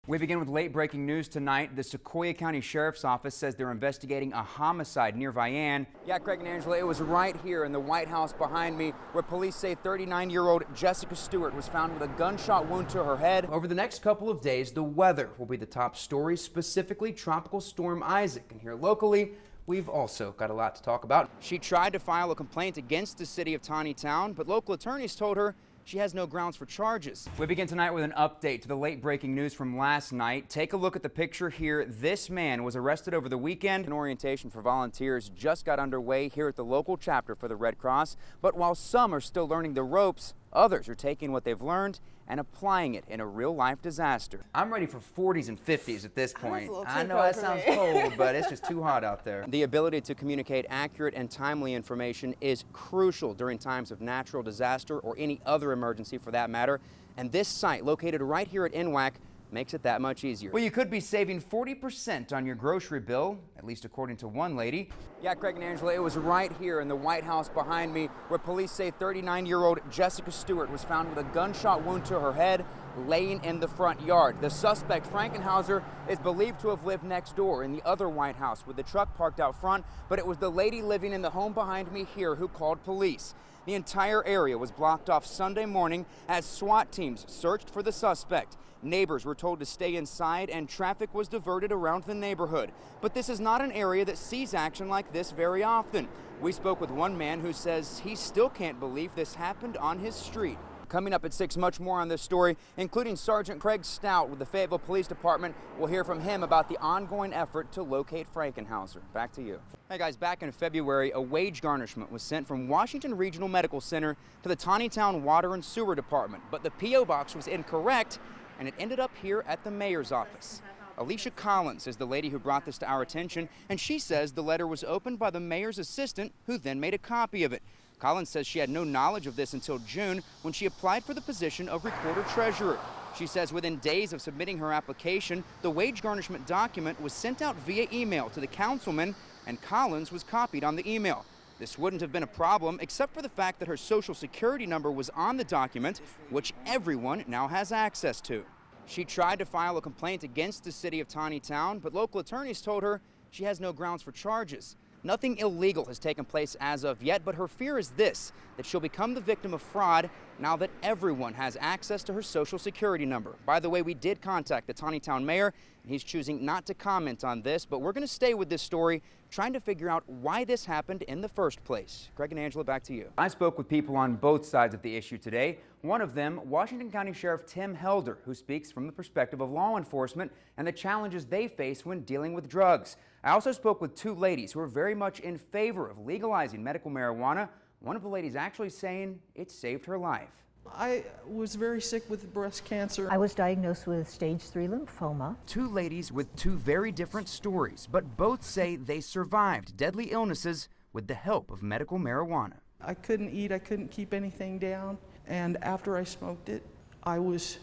We begin with late breaking news tonight. The Sequoyah County Sheriff's Office says they're investigating a homicide near Vian. Yeah, Craig and Angela, it was right here in the White House behind me where police say 39-year-old Jessica Stewart was found with a gunshot wound to her head. Over the next couple of days, the weather will be the top story, specifically Tropical Storm Isaac. And here locally, we've also got a lot to talk about. She tried to file a complaint against the city of Taneytown, but local attorneys told her she has no grounds for charges. We begin tonight with an update to the late breaking news from last night. Take a look at the picture here. This man was arrested over the weekend. An orientation for volunteers just got underway here at the local chapter for the Red Cross. But while some are still learning the ropes, others are taking what they've learned and applying it in a real-life disaster. I'm ready for 40s and 50s at this point. I know that sounds cold, but it's just too hot out there. The ability to communicate accurate and timely information is crucial during times of natural disaster or any other emergency for that matter. And this site, located right here at NWAC, makes it that much easier. Well, you could be saving 40% on your grocery bill, at least according to one lady. Yeah, Craig and Angela, it was right here in the White House behind me where police say 39-year-old Jessica Stewart was found with a gunshot wound to her head, laying in the front yard. The suspect, Frankenhauser, is believed to have lived next door in the other White House with the truck parked out front, but it was the lady living in the home behind me here who called police. The entire area was blocked off Sunday morning as SWAT teams searched for the suspect. Neighbors were told to stay inside and traffic was diverted around the neighborhood. But this is not an area that sees action like this very often. We spoke with one man who says he still can't believe this happened on his street. Coming up at 6, much more on this story, including Sergeant Craig Stout with the Fayetteville Police Department. We'll hear from him about the ongoing effort to locate Frankenhauser. Back to you. Hey guys, back in February, a wage garnishment was sent from Washington Regional Medical Center to the Taneytown Water and Sewer Department, but the P.O. box was incorrect and it ended up here at the mayor's office. Alicia Collins is the lady who brought this to our attention, and she says the letter was opened by the mayor's assistant, who then made a copy of it. Collins says she had no knowledge of this until June when she applied for the position of recorder-treasurer. She says within days of submitting her application, the wage garnishment document was sent out via email to the councilman, and Collins was copied on the email. This wouldn't have been a problem except for the fact that her social security number was on the document, which everyone now has access to. She tried to file a complaint against the city of Taneytown, but local attorneys told her she has no grounds for charges. Nothing illegal has taken place as of yet, but her fear is this, that she'll become the victim of fraud now that everyone has access to her social security number. By the way, we did contact the Taneytown mayor, and he's choosing not to comment on this, but we're going to stay with this story, trying to figure out why this happened in the first place. Craig and Angela, back to you. I spoke with people on both sides of the issue today. One of them, Washington County Sheriff Tim Helder, who speaks from the perspective of law enforcement and the challenges they face when dealing with drugs. I also spoke with two ladies who are very much in favor of legalizing medical marijuana. One of the ladies actually saying it saved her life. I was very sick with breast cancer. I was diagnosed with stage 3 lymphoma. Two ladies with two very different stories, but both say they survived deadly illnesses with the help of medical marijuana. I couldn't eat, I couldn't keep anything down, and after I smoked it, I was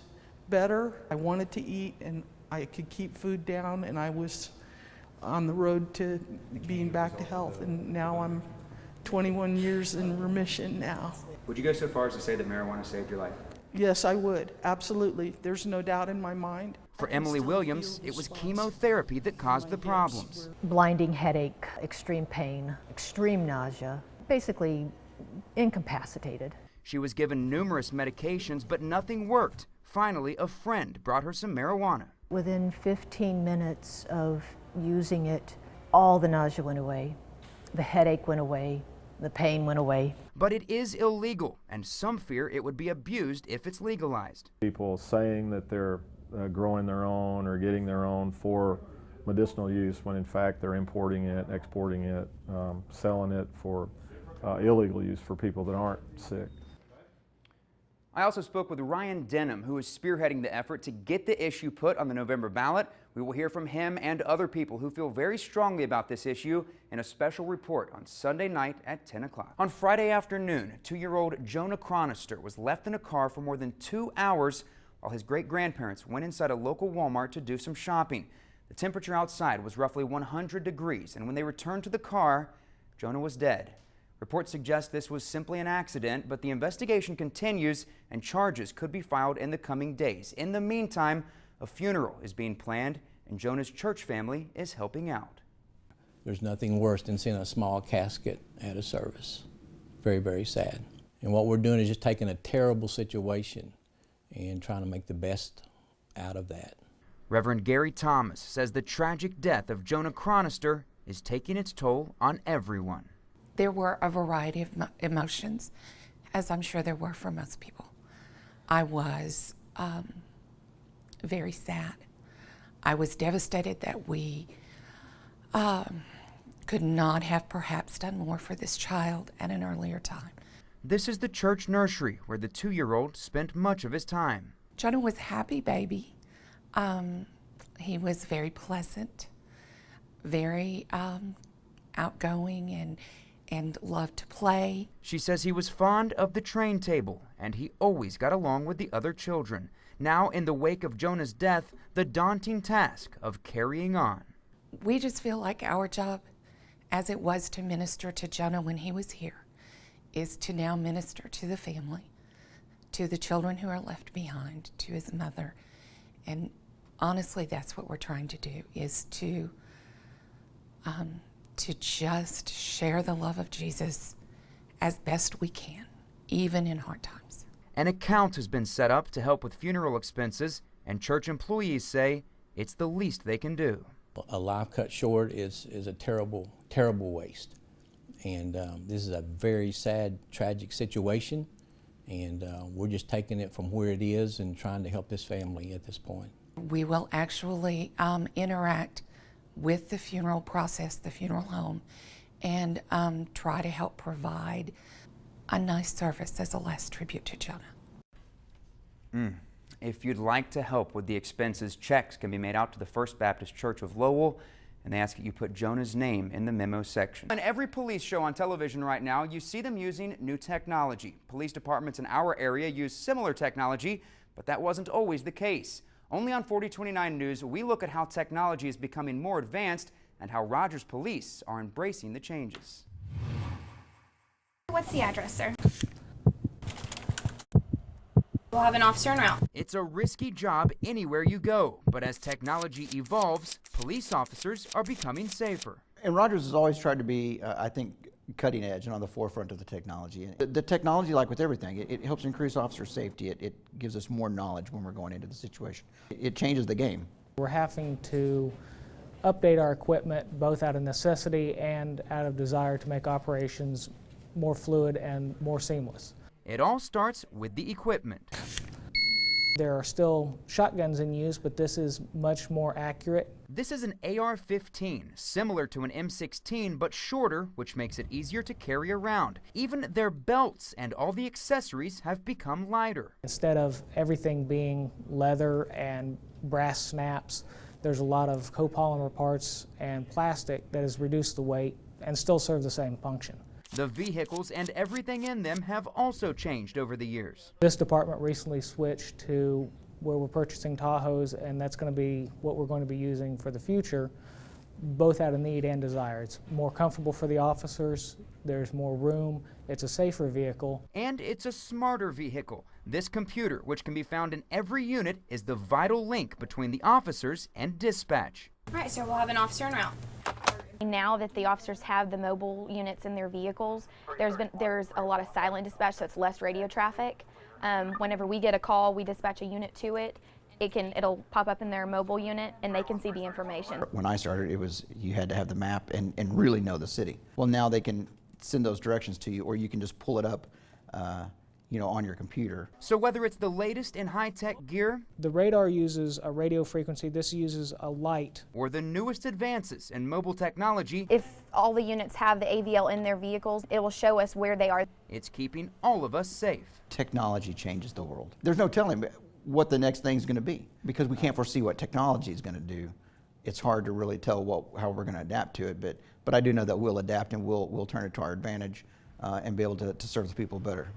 better. I wanted to eat and I could keep food down, and I was on the road to being back to health, and now I'm 21 years in remission now. Would you go so far as to say that marijuana saved your life? Yes, I would, absolutely. There's no doubt in my mind. For Emily Williams, it was chemotherapy that caused the problems. Blinding headache, extreme pain, extreme nausea, basically incapacitated. She was given numerous medications, but nothing worked. Finally, a friend brought her some marijuana. Within 15 minutes of using it, all the nausea went away, the headache went away, the pain went away. But it is illegal, and some fear it would be abused if it's legalized. People saying that they're growing their own or getting their own for medicinal use when in fact they're importing it, exporting it, selling it for illegal use for people that aren't sick. I also spoke with Ryan Denham, who is spearheading the effort to get the issue put on the November ballot. We will hear from him and other people who feel very strongly about this issue in a special report on Sunday night at 10 o'clock. On Friday afternoon, 2-year-old Jonah Chronister was left in a car for more than 2 hours while his great-grandparents went inside a local Walmart to do some shopping. The temperature outside was roughly 100 degrees, and when they returned to the car, Jonah was dead. Reports suggest this was simply an accident, but the investigation continues and charges could be filed in the coming days. In the meantime, A funeral is being planned, and Jonah's church family is helping out. There's nothing worse than seeing a small casket at a service. Very, very sad. And what we're doing is just taking a terrible situation and trying to make the best out of that. Reverend Gary Thomas says the tragic death of Jonah Chronister is taking its toll on everyone. There were a variety of emotions, as I'm sure there were for most people. I was very sad. I was devastated that we could not have perhaps done more for this child at an earlier time. This is the church nursery where the 2-year-old spent much of his time. Jonah was a happy baby. He was very pleasant, very outgoing, and loved to play. She says he was fond of the train table, and he always got along with the other children. Now, in the wake of Jonah's death, the daunting task of carrying on. We just feel like our job, as it was to minister to Jonah when he was here, is to now minister to the family, to the children who are left behind, to his mother. And honestly, that's what we're trying to do, is to just share the love of Jesus as best we can, even in hard times. An account has been set up to help with funeral expenses, and church employees say it's the least they can do. A life cut short is a terrible, terrible waste. And this is a very sad, tragic situation. And we're just taking it from where it is and trying to help this family at this point. We will actually interact with the funeral process, the funeral home, and try to help provide a nice service as a last tribute to Jonah. If you'd like to help with the expenses, checks can be made out to the First Baptist Church of Lowell, and they ask that you put Jonah's name in the memo section. On every police show on television right now, you see them using new technology. Police departments in our area use similar technology, but that wasn't always the case. Only on 4029 News, we look at how technology is becoming more advanced and how Rogers Police are embracing the changes. What's the address, sir? We'll have an officer en route. It's a risky job anywhere you go, but as technology evolves, police officers are becoming safer. And Rogers has always tried to be, I think, cutting edge and on the forefront of the technology. The technology, like with everything, it helps increase officer safety. It gives us more knowledge when we're going into the situation. It changes the game. We're having to update our equipment both out of necessity and out of desire to make operations more fluid and more seamless. It all starts with the equipment. There are still shotguns in use, but this is much more accurate. This is an AR-15, similar to an M16, but shorter, which makes it easier to carry around. Even their belts and all the accessories have become lighter. Instead of everything being leather and brass snaps, there's a lot of copolymer parts and plastic that has reduced the weight and still serve the same function. The vehicles and everything in them have also changed over the years. This department recently switched to where we're purchasing Tahoes, and that's going to be what we're going to be using for the future, both out of need and desire. It's more comfortable for the officers, there's more room, it's a safer vehicle. And it's a smarter vehicle. This computer, which can be found in every unit, is the vital link between the officers and dispatch. All right, sir, we'll have an officer en route. Now that the officers have the mobile units in their vehicles, there's a lot of silent dispatch, so it's less radio traffic. Whenever we get a call, we dispatch a unit to it. It'll pop up in their mobile unit, and they can see the information. When I started, it was you had to have the map and really know the city. Well, now they can send those directions to you, or you can just pull it up on your computer. So whether it's the latest in high-tech gear, the radar uses a radio frequency, this uses a light, or the newest advances in mobile technology, if all the units have the AVL in their vehicles, it will show us where they are. It's keeping all of us safe. Technology changes the world. There's no telling what the next thing's going to be because we can't foresee what technology is going to do. It's hard to really tell how we're going to adapt to it, but I do know that we'll adapt and we'll turn it to our advantage and be able to serve the people better.